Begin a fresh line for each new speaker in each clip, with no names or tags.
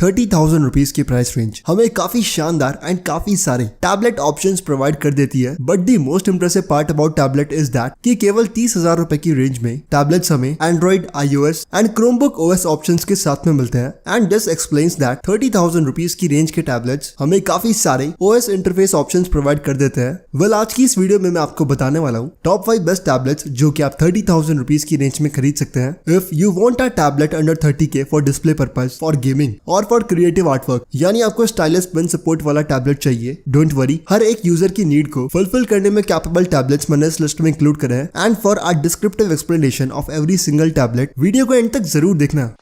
30,000 rupees की price range हमें काफी शानदार एंड काफी सारे टैबलेट ऑप्शंस प्रोवाइड कर देती है। But the most impressive part about tablet is that कि केवल 30,000 रुपए की रेंज में टैबलेट्स हमें Android, iOS and Chromebook OS options के साथ में मिलते हैं। And this explains that 30,000 rupees की रेंज के टैबलेट्स हमें काफी सारे OS इंटरफेस ऑप्शंस प्रोवाइड कर देते हैं। वेल, आज की इस वीडियो में मैं आपको बताने वाला हूँ टॉप 5 बेस्ट टैबलेट्स जो कि आप 30,000 रुपीज की रेंज में खरीद सकते हैं if you want a tablet under 30K for display purpose, for gaming और फॉर क्रिएटिव आर्टवर्क। यानी आपको स्टाइलिश पेन सपोर्ट वाला टैबलेट चाहिए। डोंट वरी, हर एक यूजर की नीड को फुलफिल करने में कैपेबल टैबलेट्स मैंने इस लिस्ट में इंक्लूड करे हैं। And for a descriptive explanation of every single tablet, video को एंड तक जरूर देखना।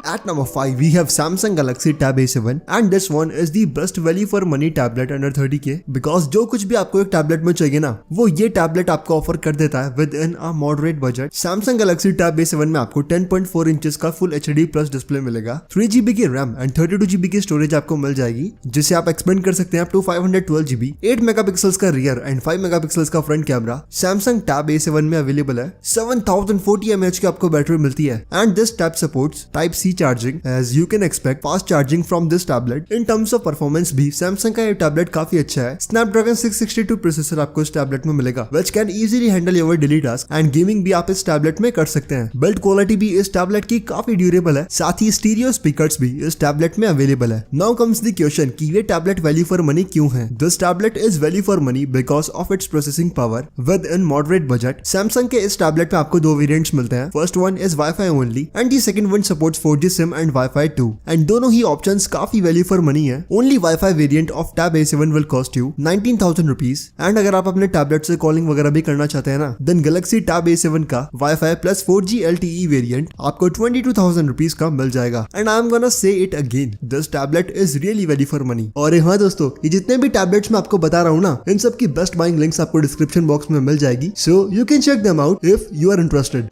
At number 5, we have Samsung Galaxy Tab A7 and this one is the best value for money tablet under 30K because जो कुछ भी आपको एक tablet में चाहिए ना, वो ये टैबलेट आपको ऑफर कर देता है with in a moderate budget. Samsung Galaxy Tab A7 में आपको 10.4 इंचेस का फुल HD प्लस डिस्प्ले मिलेगा, 3GB की रैम एंड 32GB की स्टोरेज आपको मिल जाएगी, जिसे आप एक्सपेंड कर सकते हैं अप टू 512GB, 8 मेगापिक्सल्स का रियर एंड 5 मेगापिक्सल्स का front camera Samsung Tab A7 में अवेलेबल है। 7040 mAh की आपको बैटरी मिलती है and this tab supports Type-C charging. As you can expect fast charging from this tablet. In terms of performance भी Samsung का ये टैबलेट काफी अच्छा है। Snapdragon 662 प्रोसेसर आपको इस टैबलेट में मिलेगा which can easily handle your daily task and gaming भी आप इस टैबलेट में कर सकते हैं। बिल्ड क्वालिटी भी इस टैबलेट की काफी ड्यूरेबल है, साथ ही स्टीरियो स्पीकर्स भी इस टैबलेट में अवेलेबल है। नाउ कम्स द क्वेश्चन कि ये टैबलेट वैल्यू फॉर मनी क्यों है। This tablet is value for money because of its processing power with in moderate budget. Samsung के इस टैबलेट में आपको दो वेरिएंट्स मिलते हैं। First one is Wi-Fi only and the second one supports 4G SIM and Wi-Fi 2 and दोनों ही options काफी value for money है। Only Wi-Fi variant of Tab A7 will cost you 19,000 rupees and अगर आप अपने tablet से calling वगैरह भी करना चाहते हैं ना, देन Galaxy Tab A7 का Wi-Fi plus 4G LTE variant आपको 22,000 रुपीज का मिल जाएगा। And I am gonna say it again, this tablet is really value for money. और हाँ दोस्तों, ये जितने भी टैबलेट्स मैं आपको बता रहा हूँ ना, इन सब की बेस्ट बाइंग लिंक्स आपको डिस्क्रिप्शन बॉक्स में मिल जाएगी, so you can check them out if you are interested.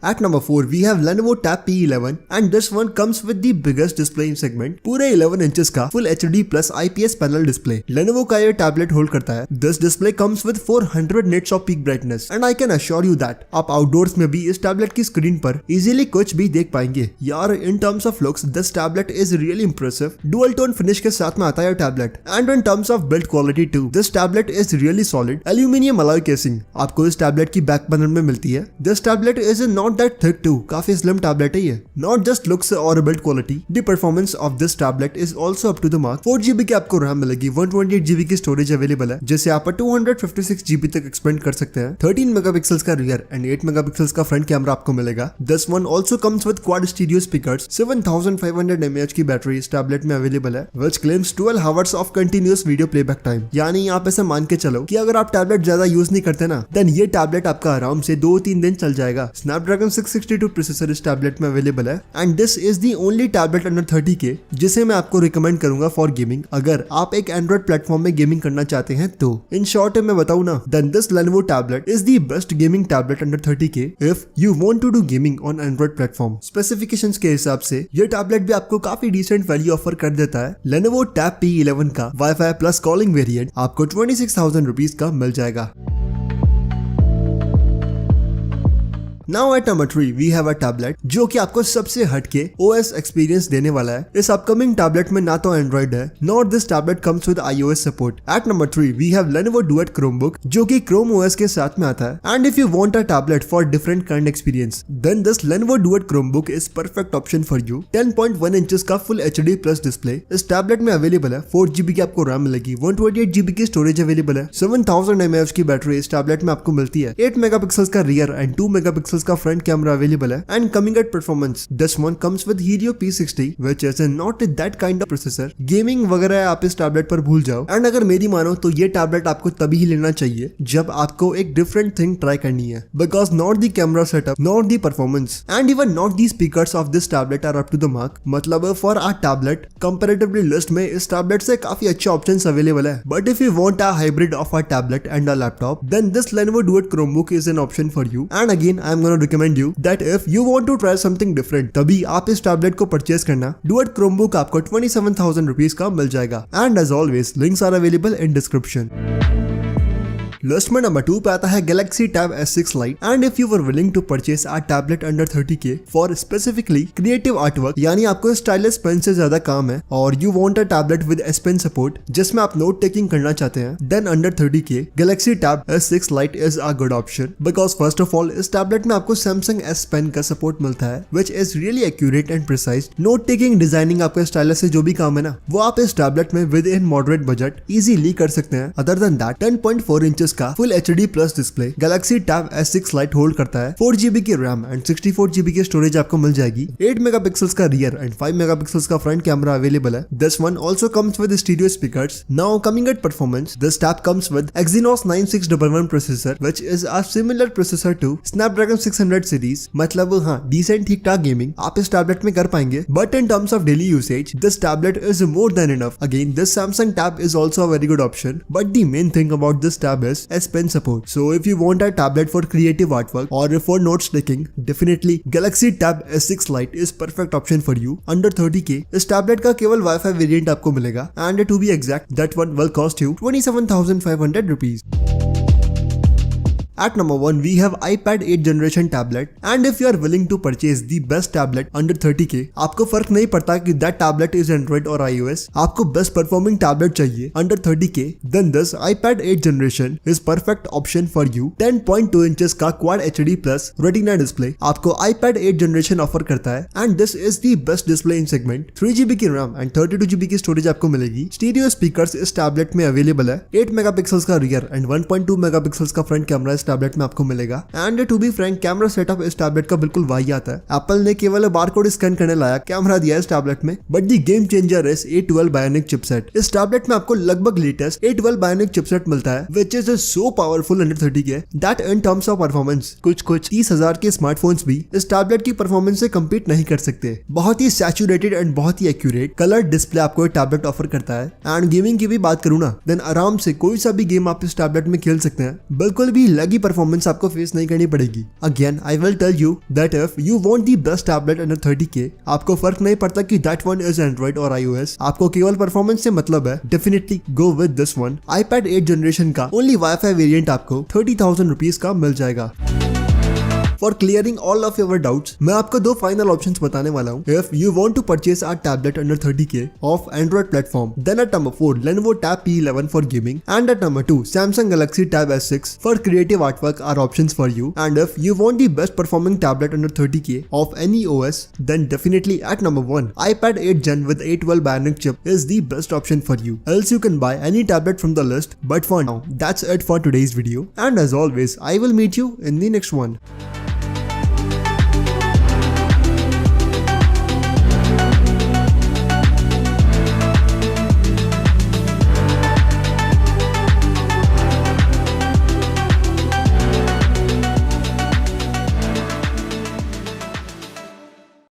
At number 4, we have Lenovo Tab P11 and this one comes with the biggest display in segment। पूरे 11 inches का full HD plus IPS panel display Lenovo का ये tablet hold करता है। This display comes with 400 nits of peak brightness and I can assure you that आप outdoors में भी इस टैबलेट की स्क्रीन पर इजीली कुछ भी देख पाएंगे। यार, in terms of looks this tablet is really impressive. Dual tone finish के साथ में आता है tablet and in terms of build quality too this tablet is really solid. Aluminium alloy casing आपको इस टैबलेट की बैक पैनल में मिलती है। This tablet is not that thick too, काफी स्लिम टैबलेट है ये। Not just looks और build quality, the performance of this tablet is also up to the mark। 4GB की आपको रैम मिलेगी, 128GB की स्टोरेज अवेलेबल है, जिसे आप 256GB तक एक्सपेंड कर सकते हैं। 13 मेगापिक्सल्स का रियर एंड 8 मेगापिक्सल्स का फ्रंट कैमरा आपको मिलेगा। This one also comes with quad stereo speakers। 7500 mAh की बैटरी इस टैबलेट में अवेलेबल है, which claims 12 hours of continuous video playback time। यानी आप ऐसा मान के चलो कि अगर आप टैबलेट ज्यादा यूज नहीं करते ना, देन ये टैबलेट आपका आराम से 2-3 दिन चल जाएगा। Snapdragon 662 प्रोसेसर इस टैबलेट में अवेलेबल है and this is the only tablet under 30K जिसे मैं आपको रिकमेंड करूंगा फॉर गेमिंग, अगर आप एक एंड्रॉइड प्लेटफॉर्म में गेमिंग करना चाहते हैं तो। इन शॉर्ट मैं बताऊं ना, then this Lenovo tablet is the best gaming tablet under 30K if you want to do gaming on Android platform. Specifications के हिसाब से ये टैबलेट भी आपको काफी डिसेंट वैल्यू ऑफर कर देता है। Lenovo Tab P11 का Wi-Fi प्लस कॉलिंग वेरिएंट आपको 26,000 रुपीज का मिल जाएगा। Now at number 3, we have a tablet जो कि आपको सबसे हटके OS एक्सपीरियंस देने वाला है। इस अपकमिंग टैबलेट में ना तो एंड्रॉइड है, not this tablet comes with iOS support. At number 3, we have Lenovo Duet Chromebook जो कि Chrome OS के साथ में आता है। And if you want a tablet for different kind experience, then this Lenovo Duet Chromebook is perfect option for you। 10.1 inches का full HD plus display इस tablet में अवेलेबल है। 4GB की आपको रैम मिलेगी, 128GB की स्टोरेज अवेलेबल है, 7000 mAh की बैटरी इस टैबलेट में आपको मिलती है, 8 मेगापिक्सल्स का रियर एंड 2 मेगापिक्सल्स का फ्रंट कैमरा अवेलेबल है। And coming at performance, this one comes with Helio P60 which is not that kind of processor. Gaming वगैरह आप इस टैबलेट पर भूल जाओ। एंड अगर मेरी मानो तो ये टैबलेट आपको तभी ही लेना चाहिए जब आपको एक डिफरेंट थिंग ट्राई करनी है, because not the camera setup, not the performance and even not the speakers of this tablet are up to the mark. मतलब for a tablet comparatively list में इस टैबलेट से काफी अच्छे ऑप्शंस अवेलेबल है। But if you want a hybrid of a tablet and a laptop, then this Lenovo Duet Chromebook is an option for you। And again I am gonna recommend you that if you want to try something different, तभी आप इस tablet को purchase करना। Duet Chromebook आपको 27,000 rupees का मिल जाएगा। And as always, links are available in description। List में नंबर 2 पे आता है Galaxy Tab S6 Lite and if you were willing to purchase a tablet under 30K for specifically creative artwork, यानी आपको स्टाइलिश पेन से ज्यादा काम है और you want a tablet with S Pen support जिसमें आप नोट टेकिंग करना चाहते हैं, then under 30K Galaxy Tab S6 Lite is a good option because first of all इस टैबलेट में आपको Samsung S Pen का सपोर्ट मिलता है which is really accurate and precise. Note taking, designing, आपका स्टाइलिश से जो भी काम है ना वो आप इस टैबलेट में with in moderate budget easily कर सकते हैं। अदर देन दैट 10.4 इंचेस का full HD plus display Galaxy Tab S6 Lite hold करता है। 4GB की रैम एंड 64GB की स्टोरेज आपको मिल जाएगी। 8 मेगापिक्सल्स का रियर एंड 5 मेगापिक्सल्स का फ्रंट कैमरा अवेलेबल है। This one also comes with stereo speakers. Now coming at performance, this tab comes with Exynos 9611 processor which is a similar processor to Snapdragon 600 series। मतलब हाँ, decent ठीक ठाक gaming आप इस tablet में कर पाएंगे, but in terms of daily usage this tablet is more than enough. Again this Samsung Tab is also a very good option, but the main thing about this tab is S Pen support. So if you want a tablet for creative artwork or for notes taking, definitely Galaxy Tab S6 Lite is perfect option for you under 30K। इस tablet का केवल wifi variant आपको मिलेगा and to be exact that one will cost you 27,500 rupees। At number 1 we have iPad 8th generation tablet and if you are willing to purchase the best tablet under 30K, आपको फर्क नहीं पड़ता कि that tablet is Android or iOS, आपको best performing tablet चाहिए under 30K, then this iPad 8th generation is perfect option for you। 10.2 inches का Quad HD Plus Retina display आपको iPad 8th generation offer करता है and this is the best display in segment। 3GB की RAM and 32GB की storage आपको मिलेगी। Stereo speakers इस tablet में अवेलेबल है। 8 मेगापिक्सल्स का रियर एंड 1.2 मेगापिक्सल्स का फ्रंट कैमरा टैबलेट में आपको मिलेगा and to be frank camera setup इस टैबलेट का बिल्कुल वाही आता है। एप्पल ने केवल बारकोड स्कैन करने लायक कैमरा दिया है इस टैबलेट में, but the game changer is A12 bionic chipset. इस टैबलेट में आपको लगभग लेटेस्ट A12 बायोनिक चिपसेट मिलता है which is so powerful under 30K that in terms of performance कुछ 30,000 के स्मार्टफोन्स भी इस टैबलेट की परफॉर्मेंस से कम्पीट नहीं कर सकते। बहुत ही सैचुरेटेड एंड बहुत ही एक्यूरेट कलर डिस्प्ले आपको ये टैबलेट ऑफर करता है एंड गेमिंग की भी बात करूँ ना, देन आराम से कोई सा भी गेम आप इस टैबलेट में खेल सकते हैं। बिल्कुल भी लगी परफॉर्मेंस आपको फेस नहीं करनी पड़ेगी। Again I will tell you that if you want the best tablet under 30K, आपको फर्क नहीं पड़ता कि दैट वन इज एंड्रॉइड और iOS, आपको केवल परफॉर्मेंस से मतलब है, definitely go with this one. iPad 8th generation का ओनली वाईफाई वेरिएंट आपको 30,000 रुपीज का मिल जाएगा। For clearing all of your doubts, मैं आपको दो फाइनल ऑप्शंस बताने वाला हूँ। If you want to purchase a tablet under 30K of Android platform, then at number 4 Lenovo Tab P11 for gaming and at number 2 Samsung Galaxy Tab S6 for creative artwork are options for you. And if you want the best performing tablet under 30K of any OS, then definitely at number 1 iPad 8th Gen with A12 Bionic chip is the best option for you. Else you can buy any tablet from the list, but for now that's it for today's video, and as always I will meet you in the next one.